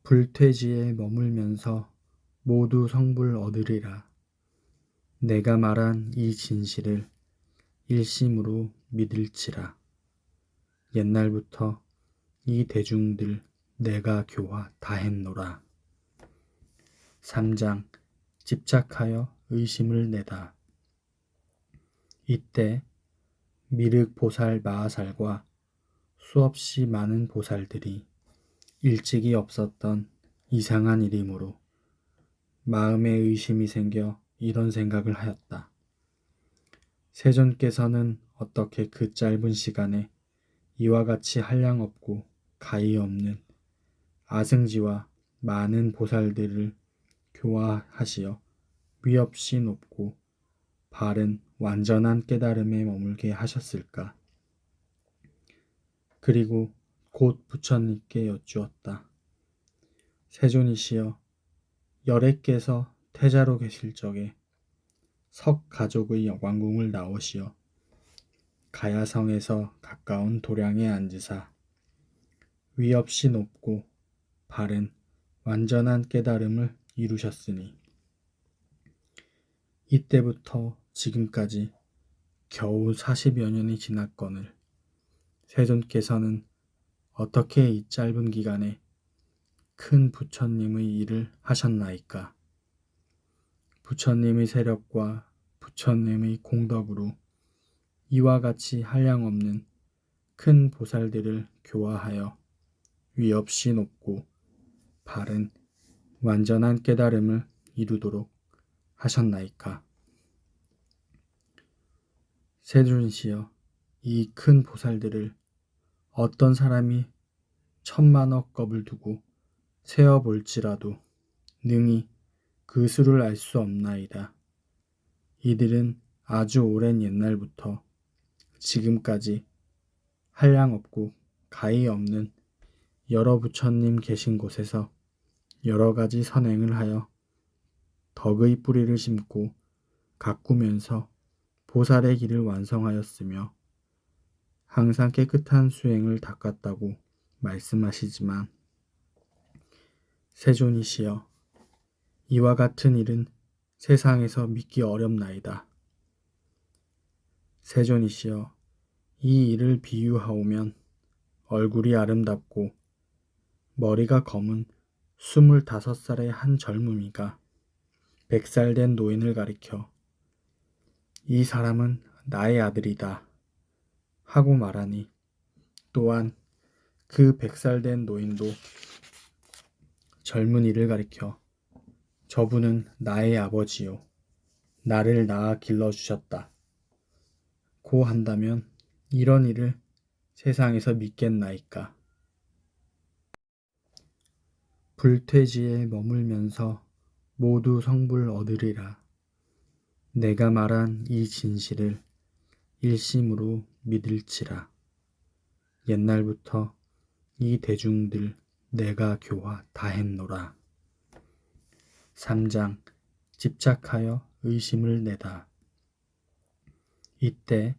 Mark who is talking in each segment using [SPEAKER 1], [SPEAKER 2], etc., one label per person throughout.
[SPEAKER 1] 불퇴지에 머물면서 모두 성불 얻으리라. 내가 말한 이 진실을 일심으로 믿을지라. 옛날부터 이 대중들 내가 교화 다 했노라. 3장 집착하여 의심을 내다. 이때 미륵 보살 마하살과 수없이 많은 보살들이 일찍이 없었던 이상한 이름으로 마음에 의심이 생겨 이런 생각을 하였다. 세존께서는 어떻게 그 짧은 시간에 이와 같이 한량없고 가히 없는 아승지와 많은 보살들을 교화하시어 위없이 높고 바른 완전한 깨달음에 머물게 하셨을까? 그리고 곧 부처님께 여쭈었다. 세존이시여, 열애께서 태자로 계실 적에 석 가족의 왕궁을 나오시어 가야성에서 가까운 도량에 앉으사 위없이 높고 바른 완전한 깨달음을 이루셨으니 이때부터 지금까지 겨우 40여 년이 지났거늘 세존께서는 어떻게 이 짧은 기간에 큰 부처님의 일을 하셨나이까? 부처님의 세력과 부처님의 공덕으로 이와 같이 한량없는 큰 보살들을 교화하여 위없이 높고 바른 완전한 깨달음을 이루도록 하셨나이까? 세존이시여, 이 큰 보살들을 어떤 사람이 천만억 겁을 두고 세어볼지라도 능히 그 수를 알 수 없나이다. 이들은 아주 오랜 옛날부터 지금까지 한량없고 가히 없는 여러 부처님 계신 곳에서 여러 가지 선행을 하여 덕의 뿌리를 심고 가꾸면서 보살의 길을 완성하였으며 항상 깨끗한 수행을 닦았다고 말씀하시지만 세존이시여, 이와 같은 일은 세상에서 믿기 어렵나이다. 세존이시여, 이 일을 비유하오면 얼굴이 아름답고 머리가 검은 25살의 한 젊음이가 100살 된 노인을 가리켜 이 사람은 나의 아들이다 하고 말하니 또한 그 100살 된 노인도 젊은이를 가리켜 저분은 나의 아버지요, 나를 낳아 길러주셨다 고 한다면 이런 일을 세상에서 믿겠나이까? 불퇴지에 머물면서 모두 성불 얻으리라. 내가 말한 이 진실을 일심으로 믿을지라. 옛날부터 이 대중들 내가 교화 다 했노라. 3장 집착하여 의심을 내다. 이때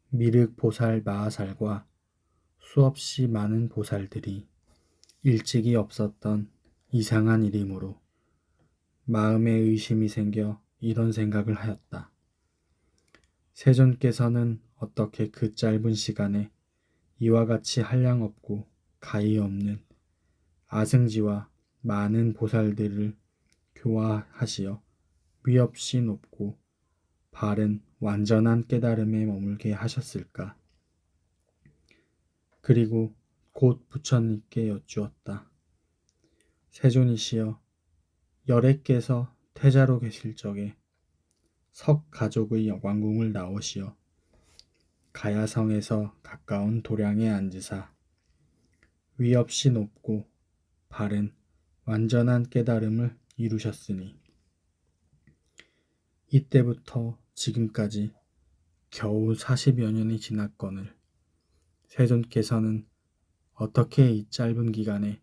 [SPEAKER 1] 미륵 보살 마하살과 수없이 많은 보살들이 일찍이 없었던 이상한 이름으로 마음에 의심이 생겨 이런 생각을 하였다. 세존께서는 어떻게 그 짧은 시간에 이와 같이 한량없고 가히 없는 아승지와 많은 보살들을 교화하시어 위없이 높고 바른 완전한 깨달음에 머물게 하셨을까? 그리고 곧 부처님께 여쭈었다. 세존이시여, 열애께서 태자로 계실 적에 석 가족의 왕궁을 나오시어 가야성에서 가까운 도량에 앉으사 위없이 높고 바른 완전한 깨달음을 이루셨으니 이때부터 지금까지 겨우 40여 년이 지났거늘 세존께서는 어떻게 이 짧은 기간에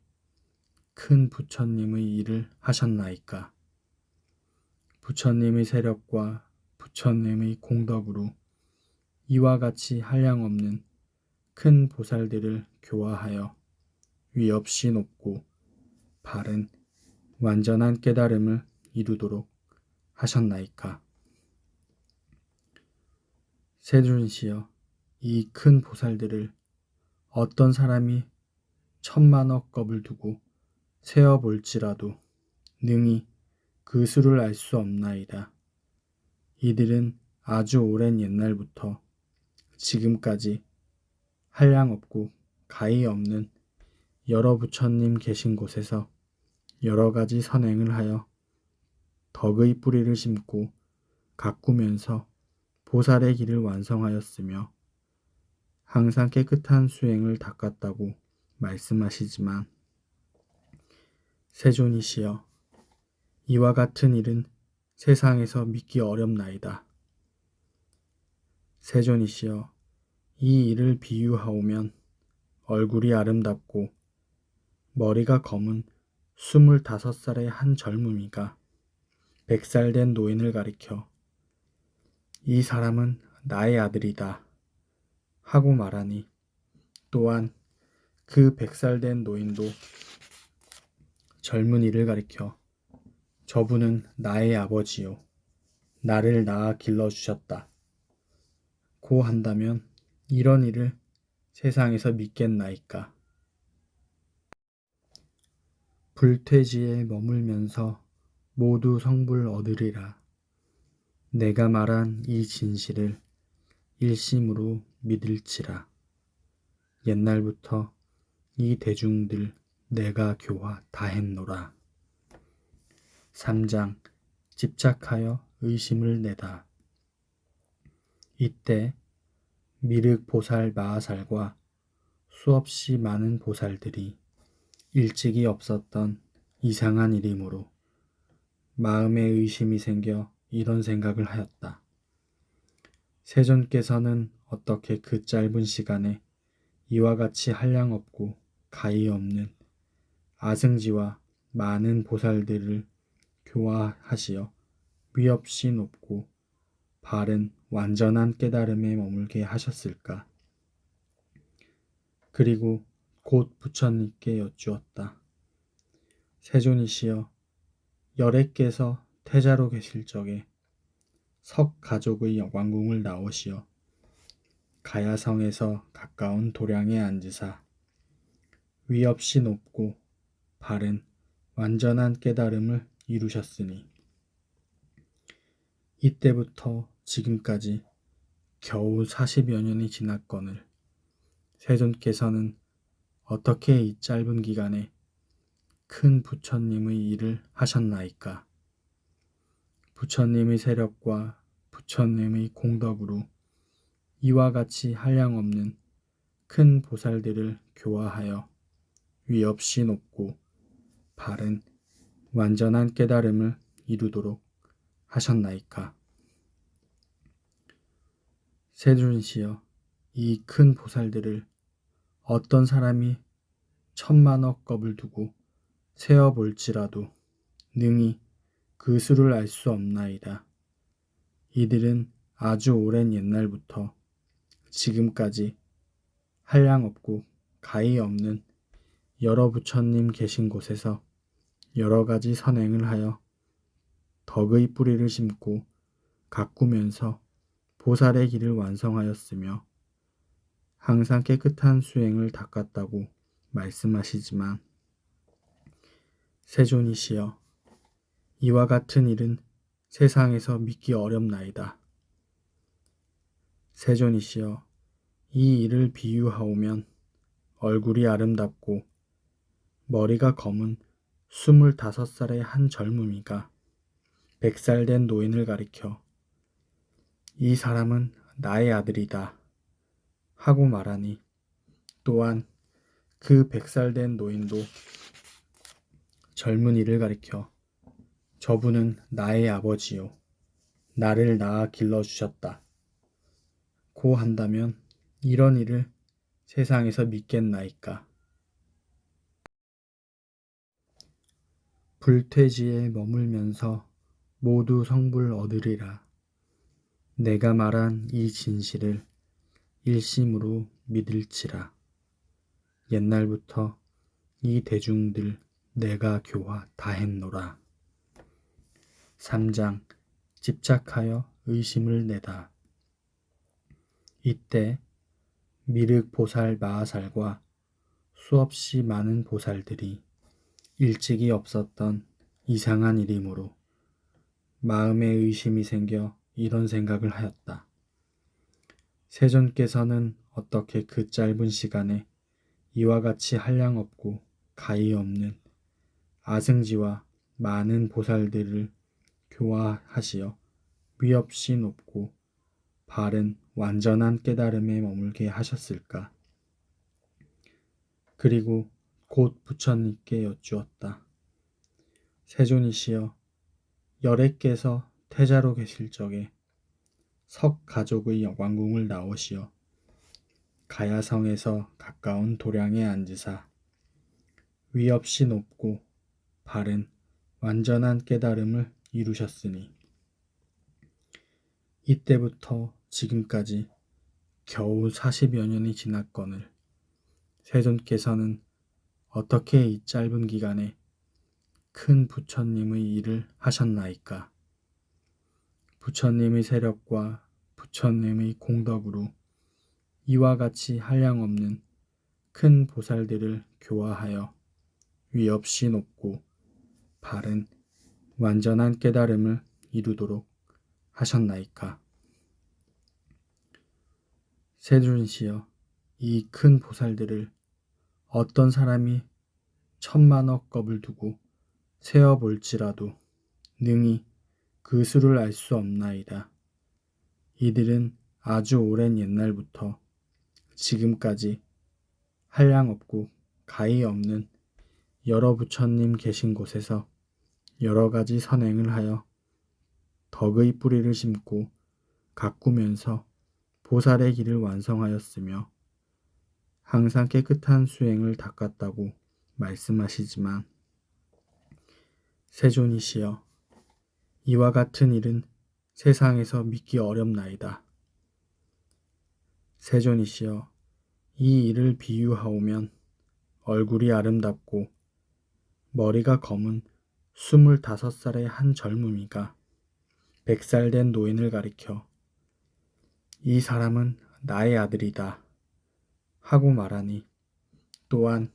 [SPEAKER 1] 큰 부처님의 일을 하셨나이까? 부처님의 세력과 부처님의 공덕으로 이와 같이 한량없는 큰 보살들을 교화하여 위없이 높고 바른 완전한 깨달음을 이루도록 하셨나이까. 세존시여, 이 큰 보살들을 어떤 사람이 천만억 겁을 두고 세어볼지라도 능히 그 수를 알 수 없나이다. 이들은 아주 오랜 옛날부터 지금까지 한량없고 가히 없는 여러 부처님 계신 곳에서 여러 가지 선행을 하여 덕의 뿌리를 심고 가꾸면서 보살의 길을 완성하였으며 항상 깨끗한 수행을 닦았다고 말씀하시지만 세존이시여, 이와 같은 일은 세상에서 믿기 어렵나이다. 세존이시여, 이 일을 비유하오면 얼굴이 아름답고 머리가 검은 25살의 한 젊음이가 100살 된 노인을 가리켜 이 사람은 나의 아들이다 하고 말하니, 또한 그 100살 된 노인도 젊은이를 가리켜 저분은 나의 아버지요, 나를 낳아 길러주셨다 고 한다면 이런 일을 세상에서 믿겠나이까. 불퇴지에 머물면서 모두 성불 얻으리라. 내가 말한 이 진실을 일심으로 믿을지라. 옛날부터 이 대중들 내가 교화 다 했노라. 3장 집착하여 의심을 내다. 이때 미륵 보살 마하살과 수없이 많은 보살들이 일찍이 없었던 이상한 일이므로 마음에 의심이 생겨 이런 생각을 하였다. 세존께서는 어떻게 그 짧은 시간에 이와 같이 한량없고 가히 없는 아승지와 많은 보살들을 교화하시어 위없이 높고 바른 완전한 깨달음에 머물게 하셨을까? 그리고 곧 부처님께 여쭈었다. 세존이시여, 열애께서 태자로 계실 적에 석 가족의 왕궁을 나오시어 가야성에서 가까운 도량에 앉으사 위없이 높고 바른 완전한 깨달음을 이루셨으니 이때부터 지금까지 겨우 40여 년이 지났거늘 세존께서는 어떻게 이 짧은 기간에 큰 부처님의 일을 하셨나이까? 부처님의 세력과 부처님의 공덕으로 이와 같이 한량없는 큰 보살들을 교화하여 위없이 높고 바른 완전한 깨달음을 이루도록 하셨나이까? 세존시여, 이 큰 보살들을 어떤 사람이 천만억 겁을 두고 세어볼지라도 능히 그 수를 알 수 없나이다. 이들은 아주 오랜 옛날부터 지금까지 한량없고 가히 없는 여러 부처님 계신 곳에서 여러 가지 선행을 하여 덕의 뿌리를 심고 가꾸면서 보살의 길을 완성하였으며 항상 깨끗한 수행을 닦았다고 말씀하시지만 세존이시여, 이와 같은 일은 세상에서 믿기 어렵나이다. 세존이시여, 이 일을 비유하오면 얼굴이 아름답고 머리가 검은 25살의 한 젊음이가 100살 된 노인을 가리켜 이 사람은 나의 아들이다 하고 말하니, 또한 그 100살 된 노인도 젊은이를 가리켜 저분은 나의 아버지요, 나를 낳아 길러주셨다 고 한다면 이런 일을 세상에서 믿겠나이까? 불퇴지에 머물면서 모두 성불 얻으리라. 내가 말한 이 진실을 일심으로 믿을지라. 옛날부터 이 대중들 내가 교화 다했노라. 3장 집착하여 의심을 내다. 이때 미륵 보살 마하살과 수없이 많은 보살들이 일찍이 없었던 이상한 일이므로 마음에 의심이 생겨 이런 생각을 하였다. 세존께서는 어떻게 그 짧은 시간에 이와 같이 한량없고 가히 없는 아승지와 많은 보살들을 교화하시어 위없이 높고 바른 완전한 깨달음에 머물게 하셨을까? 그리고 곧 부처님께 여쭈었다. 세존이시여, 열애께서 태자로 계실 적에 석 가족의 왕궁을 나오시어 가야성에서 가까운 도량에 앉으사 위없이 높고 바른 완전한 깨달음을 이루셨으니 이때부터 지금까지 겨우 40여 년이 지났거늘 세존께서는 어떻게 이 짧은 기간에 큰 부처님의 일을 하셨나이까? 부처님의 세력과 부처님의 공덕으로 이와 같이 한량없는 큰 보살들을 교화하여 위없이 높고 바른 완전한 깨달음을 이루도록 하셨나이까? 세존이시여, 이 큰 보살들을 어떤 사람이 천만억 겁을 두고 세어볼지라도 능히 그 수를 알 수 없나이다. 이들은 아주 오랜 옛날부터 지금까지 한량없고 가히 없는 여러 부처님 계신 곳에서 여러 가지 선행을 하여 덕의 뿌리를 심고 가꾸면서 보살의 길을 완성하였으며 항상 깨끗한 수행을 닦았다고 말씀하시지만 세존이시여, 이와 같은 일은 세상에서 믿기 어렵나이다. 세존이시여, 이 일을 비유하오면 얼굴이 아름답고 머리가 검은 25살의 한 젊음이가 100살 된 노인을 가리켜 이 사람은 나의 아들이다 하고 말하니 또한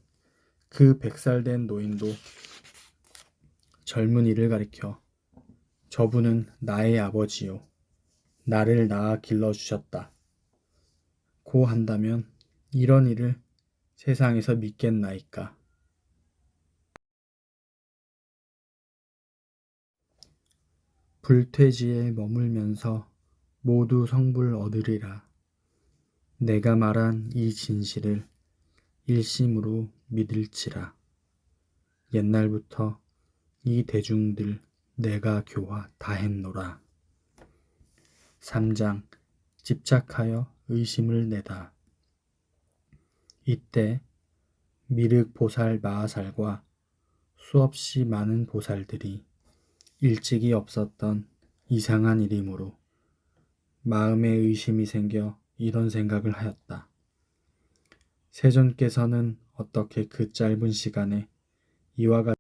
[SPEAKER 1] 그 100살 된 노인도 젊은이를 가리켜 저분은 나의 아버지요 나를 낳아 길러주셨다 고 한다면 이런 일을 세상에서 믿겠나이까? 불퇴지에 머물면서 모두 성불 얻으리라. 내가 말한 이 진실을 일심으로 믿을지라. 옛날부터 이 대중들 내가 교화 다했노라. 3장 집착하여 의심을 내다. 이때 미륵 보살 마하살과 수없이 많은 보살들이 일찍이 없었던 이상한 일이므로 마음에 의심이 생겨 이런 생각을 하였다. 세존께서는 어떻게 그 짧은 시간에 이와 같이